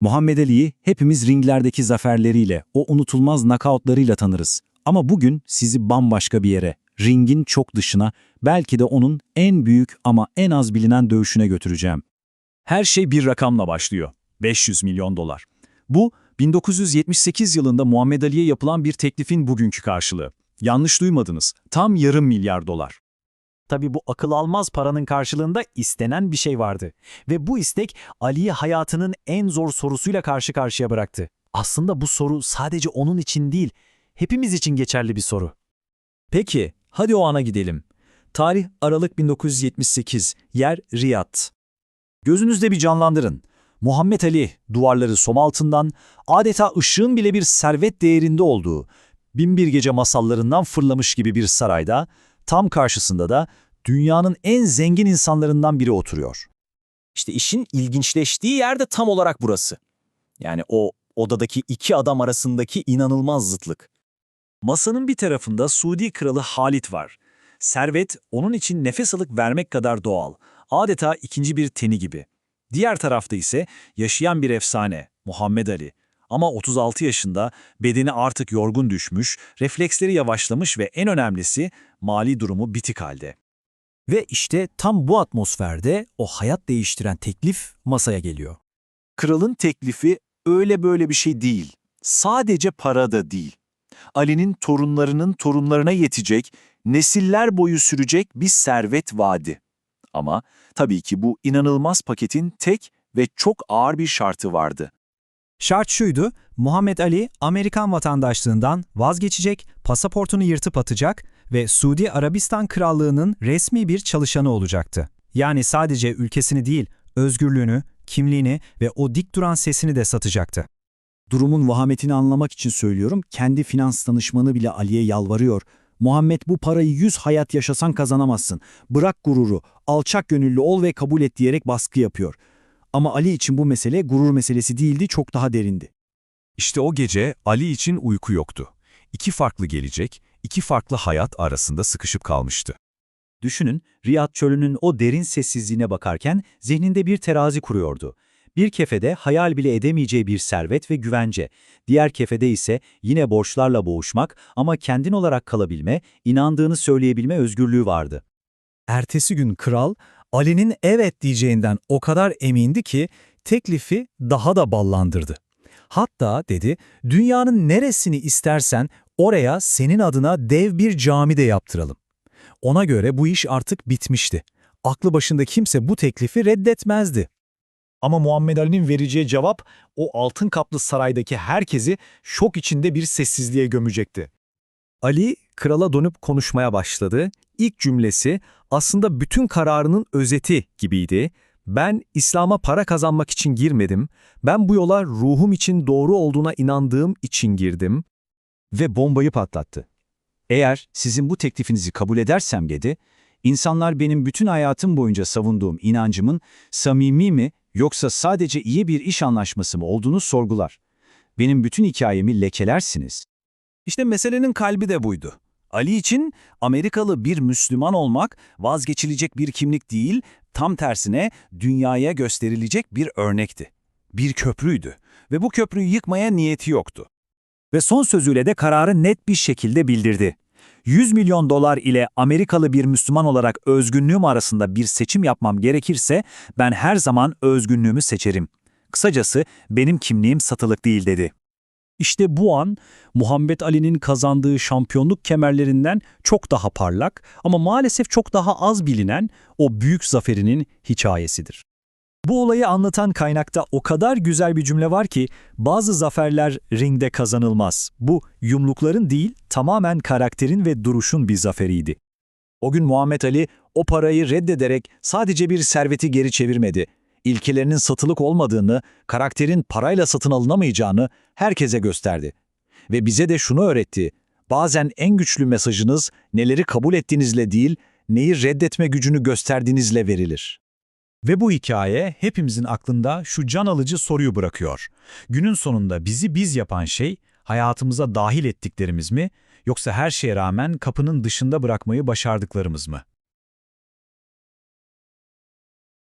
Muhammed Ali'yi hepimiz ringlerdeki zaferleriyle, o unutulmaz knockoutlarıyla tanırız. Ama bugün sizi bambaşka bir yere, ringin çok dışına, belki de onun en büyük ama en az bilinen dövüşüne götüreceğim. Her şey bir rakamla başlıyor. 500 milyon dolar. Bu, 1978 yılında Muhammed Ali'ye yapılan bir teklifin bugünkü karşılığı. Yanlış duymadınız, tam yarım milyar dolar. Tabii bu akıl almaz paranın karşılığında istenen bir şey vardı. Ve bu istek Ali'yi hayatının en zor sorusuyla karşı karşıya bıraktı. Aslında bu soru sadece onun için değil, hepimiz için geçerli bir soru. Peki, hadi o ana gidelim. Tarih Aralık 1978, yer Riyad. Gözünüzde bir canlandırın. Muhammed Ali, duvarları som altından, adeta ışığın bile bir servet değerinde olduğu, Binbir Gece masallarından fırlamış gibi bir sarayda, tam karşısında da dünyanın en zengin insanlarından biri oturuyor. İşte işin ilginçleştiği yer de tam olarak burası. Yani o odadaki iki adam arasındaki inanılmaz zıtlık. Masanın bir tarafında Suudi kralı Halit var. Servet onun için nefes alıp vermek kadar doğal. Adeta ikinci bir teni gibi. Diğer tarafta ise yaşayan bir efsane, Muhammed Ali. Ama 36 yaşında, bedeni artık yorgun düşmüş, refleksleri yavaşlamış ve en önemlisi mali durumu bitik halde. Ve işte tam bu atmosferde o hayat değiştiren teklif masaya geliyor. Kralın teklifi öyle böyle bir şey değil. Sadece para da değil. Ali'nin torunlarının torunlarına yetecek, nesiller boyu sürecek bir servet vaadi. Ama tabii ki bu inanılmaz paketin tek ve çok ağır bir şartı vardı. Şart şuydu, Muhammed Ali Amerikan vatandaşlığından vazgeçecek, pasaportunu yırtıp atacak ve Suudi Arabistan Krallığı'nın resmi bir çalışanı olacaktı. Yani sadece ülkesini değil, özgürlüğünü, kimliğini ve o dik duran sesini de satacaktı. Durumun vahametini anlamak için söylüyorum, kendi finans danışmanı bile Ali'ye yalvarıyor. Muhammed, bu parayı 100 hayat yaşasan kazanamazsın. Bırak gururu, alçak gönüllü ol ve kabul et diyerek baskı yapıyor. Ama Ali için bu mesele gurur meselesi değildi, çok daha derindi. İşte o gece Ali için uyku yoktu. İki farklı gelecek, iki farklı hayat arasında sıkışıp kalmıştı. Düşünün, Riyad çölünün o derin sessizliğine bakarken zihninde bir terazi kuruyordu. Bir kefede hayal bile edemeyeceği bir servet ve güvence, diğer kefede ise yine borçlarla boğuşmak ama kendin olarak kalabilme, inandığını söyleyebilme özgürlüğü vardı. Ertesi gün kral, Ali'nin evet diyeceğinden o kadar emindi ki teklifi daha da ballandırdı. Hatta dedi, dünyanın neresini istersen oraya senin adına dev bir cami de yaptıralım. Ona göre bu iş artık bitmişti. Aklı başında kimse bu teklifi reddetmezdi. Ama Muhammed Ali'nin vereceği cevap o altın kaplı saraydaki herkesi şok içinde bir sessizliğe gömecekti. Ali, krala dönüp konuşmaya başladı. İlk cümlesi aslında bütün kararının özeti gibiydi. Ben İslam'a para kazanmak için girmedim. Ben bu yola ruhum için doğru olduğuna inandığım için girdim. Ve bombayı patlattı. Eğer sizin bu teklifinizi kabul edersem dedi, insanlar benim bütün hayatım boyunca savunduğum inancımın samimi mi yoksa sadece iyi bir iş anlaşması mı olduğunu sorgular. Benim bütün hikayemi lekelersiniz. İşte meselenin kalbi de buydu. Ali için Amerikalı bir Müslüman olmak vazgeçilecek bir kimlik değil, tam tersine dünyaya gösterilecek bir örnekti. Bir köprüydü ve bu köprüyü yıkmaya niyeti yoktu. Ve son sözüyle de kararı net bir şekilde bildirdi. 100 milyon dolar ile Amerikalı bir Müslüman olarak özgünlüğüm arasında bir seçim yapmam gerekirse ben her zaman özgünlüğümü seçerim. Kısacası benim kimliğim satılık değil dedi. İşte bu an Muhammed Ali'nin kazandığı şampiyonluk kemerlerinden çok daha parlak ama maalesef çok daha az bilinen o büyük zaferinin hikayesidir. Bu olayı anlatan kaynakta o kadar güzel bir cümle var ki bazı zaferler ringde kazanılmaz. Bu yumrukların değil tamamen karakterin ve duruşun bir zaferiydi. O gün Muhammed Ali o parayı reddederek sadece bir serveti geri çevirmedi. İlkelerinin satılık olmadığını, karakterin parayla satın alınamayacağını herkese gösterdi. Ve bize de şunu öğretti. Bazen en güçlü mesajınız neleri kabul ettiğinizle değil, neyi reddetme gücünü gösterdiğinizle verilir. Ve bu hikaye hepimizin aklında şu can alıcı soruyu bırakıyor. Günün sonunda bizi biz yapan şey hayatımıza dahil ettiklerimiz mi, yoksa her şeye rağmen kapının dışında bırakmayı başardıklarımız mı?